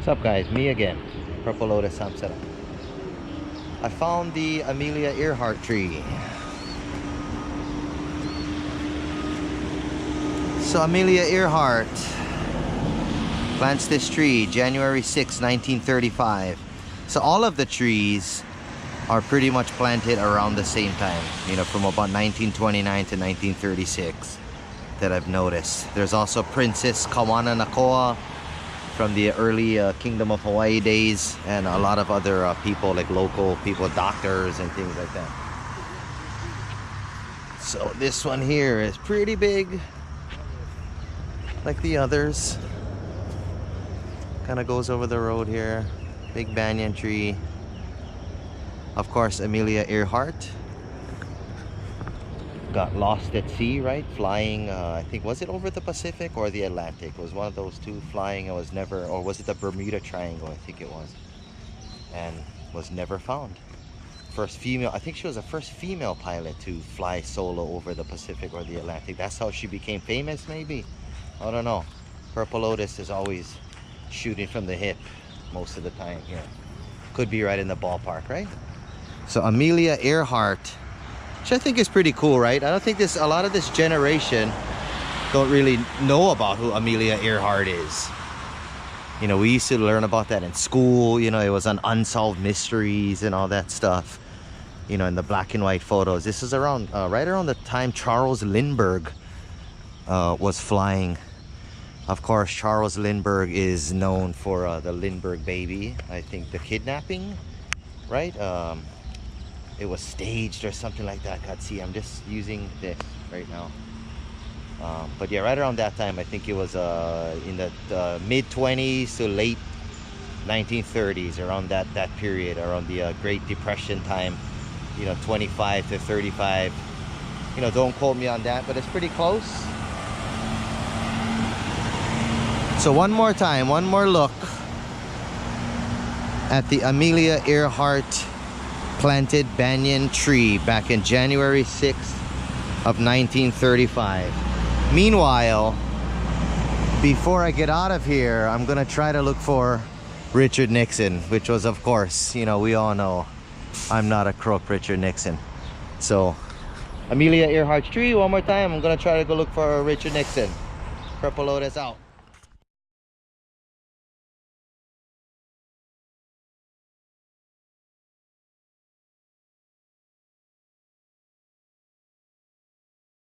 What's up, guys? Me again. Purple Lotus Samsara. I found the Amelia Earhart tree. So Amelia Earhart plants this tree January 6, 1935. So all of the trees are pretty much planted around the same time, you know, from about 1929 to 1936 that I've noticed. There's also Princess Kawana Nakoa from the early Kingdom of Hawaii days, and a lot of other people, like local people, doctors and things like that. So this one here is pretty big, like the others. Kind of goes over the road here. Big banyan tree. Of course, Amelia Earhart got lost at sea, right? Flying, I think, was it over the Pacific or the Atlantic? It was one of those two flying. It was never, or was it the Bermuda Triangle? I think it was. And was never found. First female, I think she was the first female pilot to fly solo over the Pacific or the Atlantic. That's how she became famous, maybe? I don't know. Purple Lotus is always shooting from the hip most of the time here. Could be right in the ballpark, right? So Amelia Earhart, which I think is pretty cool, right? I don't think a lot of this generation don't really know about who Amelia Earhart is. You know, we used to learn about that in school. You know, it was on Unsolved Mysteries and all that stuff. You know, in the black and white photos. This is around, right around the time Charles Lindbergh was flying. Of course, Charles Lindbergh is known for the Lindbergh baby. I think the kidnapping, right? It was staged or something like that. God, see, I'm just using this right now. But yeah, right around that time, I think it was in the mid-20s to late 1930s, around that period, around the Great Depression time, you know, 25 to 35. You know, don't quote me on that, but it's pretty close. So one more time, one more look at the Amelia Earhart planted banyan tree back in January 6th of 1935. Meanwhile, before I get out of here, I'm gonna try to look for Richard Nixon, which was, of course, you know, we all know I'm not a crook, Richard Nixon. So Amelia Earhart's tree, one more time. I'm gonna try to go look for Richard Nixon. Purple Lotus out.